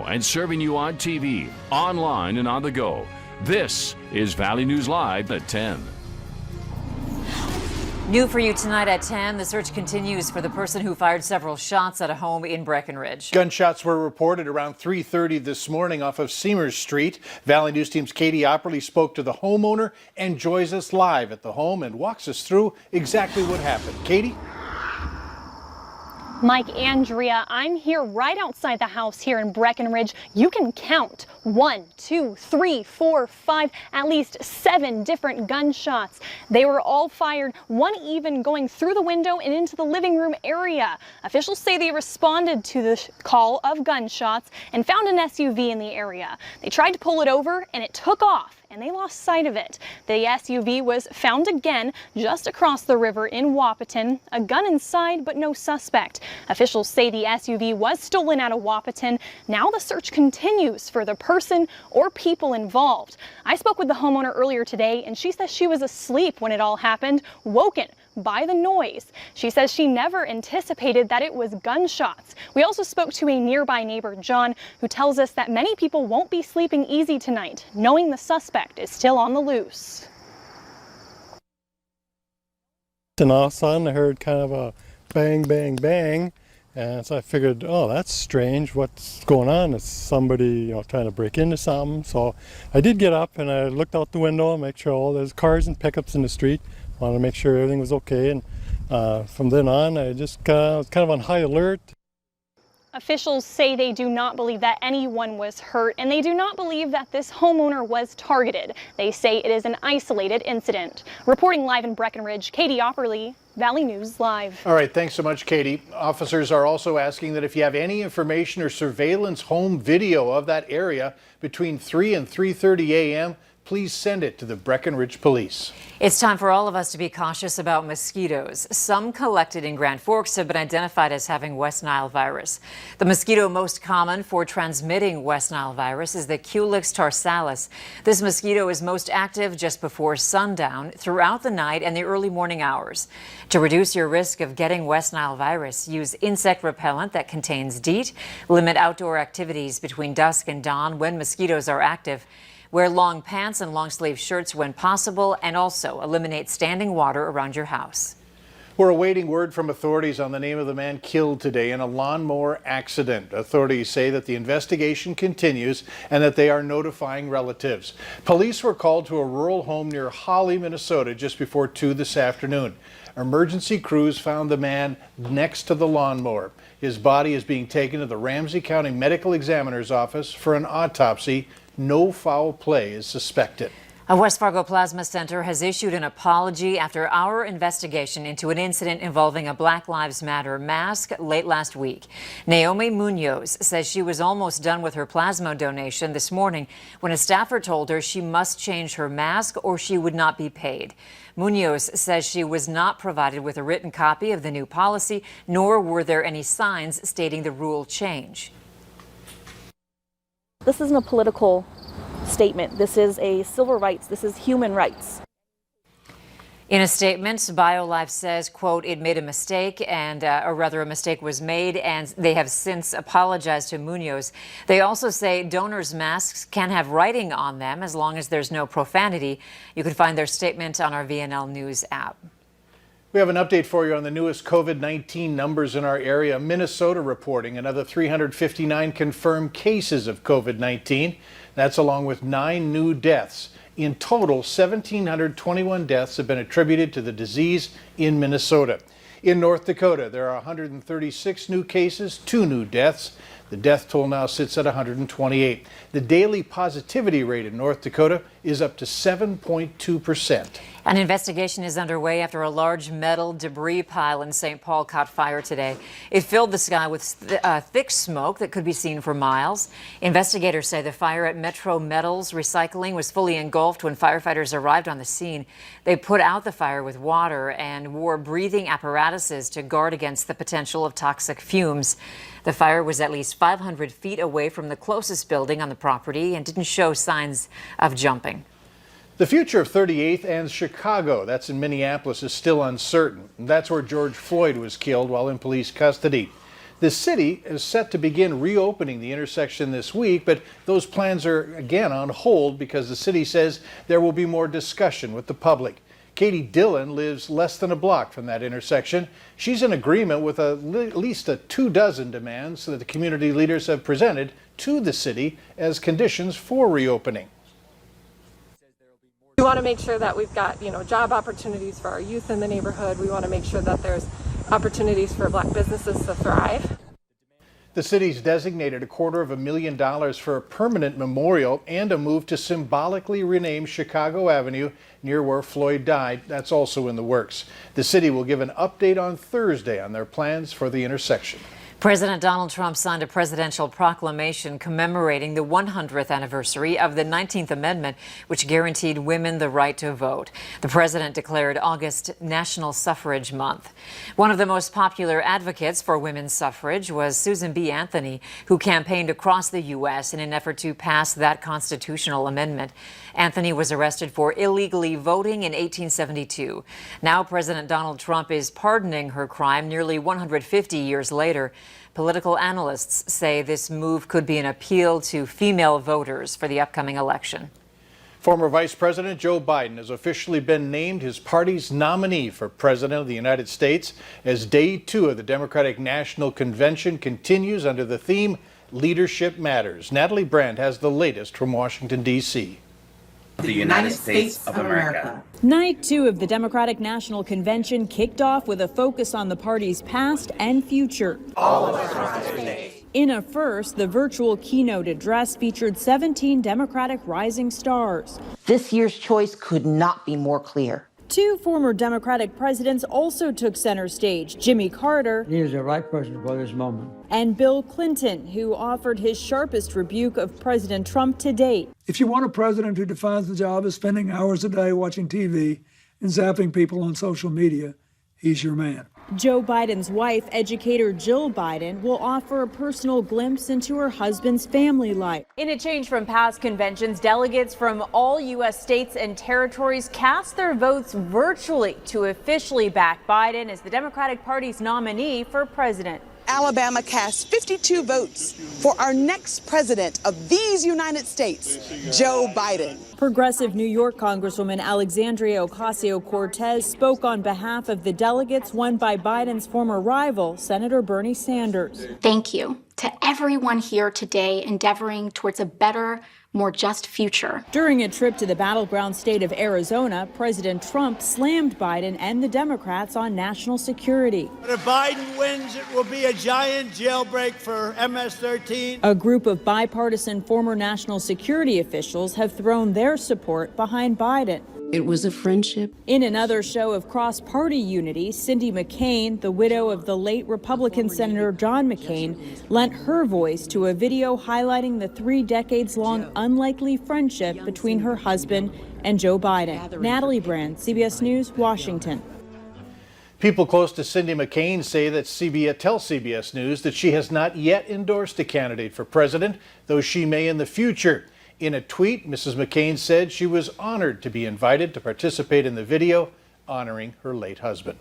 and serving you on TV, online, and on the go. This is Valley News Live at 10. New for you tonight at 10, the search continues for the person who fired several shots at a home in Breckenridge. Gunshots were reported around 3:30 this morning off of Seamers Street. Valley News Team's Katie Opperly spoke to the homeowner and joins us live at the home and walks us through exactly what happened. Katie? Mike, Andrea, I'm here right outside the house here in Breckenridge. You can count 1, 2, 3, 4, 5, at least 7 different gunshots. They were all fired, one even going through the window and into the living room area. Officials say they responded to the call of gunshots and found an SUV in the area. They tried to pull it over and it took off, and they lost sight of it. The SUV was found again just across the river in Wahpeton. A gun inside, but no suspect. Officials say the SUV was stolen out of Wahpeton. Now the search continues for the person or people involved. I spoke with the homeowner earlier today, and she says she was asleep when it all happened, woken by the noise. She says she never anticipated that it was gunshots. We also spoke to a nearby neighbor, John, who tells us that many people won't be sleeping easy tonight, knowing the suspect is still on the loose. And all of a sudden I heard kind of a bang, bang, bang. And so I figured, oh, that's strange. What's going on? Is somebody, trying to break into something? So I did get up and I looked out the window and make sure there's cars and pickups in the street. Wanted to make sure everything was okay, and from then on I just was kind of on high alert. Officials say they do not believe that anyone was hurt, and they do not believe that this homeowner was targeted. They say it is an isolated incident. Reporting live in Breckenridge, Katie Opperly, Valley News Live. All right, thanks so much, Katie. Officers are also asking that if you have any information or surveillance home video of that area between 3 and 3:30 a.m., please send it to the Breckenridge Police. It's time for all of us to be cautious about mosquitoes. Some collected in Grand Forks have been identified as having West Nile virus. The mosquito most common for transmitting West Nile virus is the Culex tarsalis. This mosquito is most active just before sundown, throughout the night and the early morning hours. To reduce your risk of getting West Nile virus, use insect repellent that contains DEET. Limit outdoor activities between dusk and dawn when mosquitoes are active. Wear long pants and long-sleeve shirts when possible, and also eliminate standing water around your house. We're awaiting word from authorities on the name of the man killed today in a lawnmower accident. Authorities say that the investigation continues and that they are notifying relatives. Police were called to a rural home near Holly, Minnesota just before 2 this afternoon. Emergency crews found the man next to the lawnmower. His body is being taken to the Ramsey County Medical Examiner's office for an autopsy. No foul play is suspected. A West Fargo Plasma Center has issued an apology after our investigation into an incident involving a Black Lives Matter mask late last week. Naomi Munoz says she was almost done with her plasma donation this morning when a staffer told her she must change her mask or she would not be paid. Munoz says she was not provided with a written copy of the new policy, nor were there any signs stating the rule change. This isn't a political statement. This is a civil rights. This is human rights. In a statement, BioLife says, quote, it made a mistake or rather a mistake was made, and they have since apologized to Munoz. They also say donors' masks can have writing on them as long as there's no profanity. You can find their statement on our VNL News app. We have an update for you on the newest COVID-19 numbers in our area. Minnesota reporting another 359 confirmed cases of COVID-19. That's along with 9 new deaths. In total, 1,721 deaths have been attributed to the disease in Minnesota. In North Dakota, there are 136 new cases, 2 new deaths. The death toll now sits at 128. The daily positivity rate in North Dakota is up to 7.2%. An investigation is underway after a large metal debris pile in St. Paul caught fire today. It filled the sky with thick smoke that could be seen for miles. Investigators say the fire at Metro Metals Recycling was fully engulfed when firefighters arrived on the scene. They put out the fire with water and wore breathing apparatuses to guard against the potential of toxic fumes. The fire was at least 500 feet away from the closest building on the property and didn't show signs of jumping. The future of 38th and Chicago, that's in Minneapolis, is still uncertain. That's where George Floyd was killed while in police custody. The city is set to begin reopening the intersection this week, but those plans are again on hold because the city says there will be more discussion with the public. Katie Dillon lives less than a block from that intersection. She's in agreement with at least 24 demands that the community leaders have presented to the city as conditions for reopening. We want to make sure that we've got, job opportunities for our youth in the neighborhood. We want to make sure that there's opportunities for Black businesses to thrive. The city's designated $250,000 for a permanent memorial and a move to symbolically rename Chicago Avenue near where Floyd died. That's also in the works. The city will give an update on Thursday on their plans for the intersection. President Donald Trump signed a presidential proclamation commemorating the 100th anniversary of the 19th Amendment, which guaranteed women the right to vote. The president declared August National Suffrage Month. One of the most popular advocates for women's suffrage was Susan B. Anthony, who campaigned across the U.S. in an effort to pass that constitutional amendment. Anthony was arrested for illegally voting in 1872. Now President Donald Trump is pardoning her crime nearly 150 years later. Political analysts say this move could be an appeal to female voters for the upcoming election. Former Vice President Joe Biden has officially been named his party's nominee for President of the United States as Day 2 of the Democratic National Convention continues under the theme Leadership Matters. Natalie Brand has the latest from Washington, D.C. The United States of America. Night 2 of the Democratic National Convention kicked off with a focus on the party's past and future. All of us participate. In a first, the virtual keynote address featured 17 Democratic rising stars. This year's choice could not be more clear. 2 former Democratic presidents also took center stage, Jimmy Carter. He is the right person for this moment. And Bill Clinton, who offered his sharpest rebuke of President Trump to date. If you want a president who defines the job as spending hours a day watching TV and zapping people on social media, he's your man. Joe Biden's wife, educator Jill Biden, will offer a personal glimpse into her husband's family life. In a change from past conventions, delegates from all U.S. states and territories cast their votes virtually to officially back Biden as the Democratic Party's nominee for president. Alabama cast 52 votes for our next president of these United States, Joe Biden. Progressive New York Congresswoman Alexandria Ocasio-Cortez spoke on behalf of the delegates won by Biden's former rival, Senator Bernie Sanders. Thank you to everyone here today endeavoring towards a better, more just future. During a trip to the battleground state of Arizona, President Trump slammed Biden and the Democrats on national security. But if Biden wins, it will be a giant jailbreak for MS-13. A group of bipartisan former national security officials have thrown their support behind Biden. It was a friendship. In another show of cross-party unity, Cindy McCain, the widow of the late Republican Senator John McCain, lent her voice to a video highlighting the 3 decades-long unlikely friendship between her husband and Joe Biden. Natalie Brand, CBS News, Washington. People close to Cindy McCain say that tell CBS News that she has not yet endorsed a candidate for president, though she may in the future. In a tweet, Mrs. McCain said she was honored to be invited to participate in the video honoring her late husband.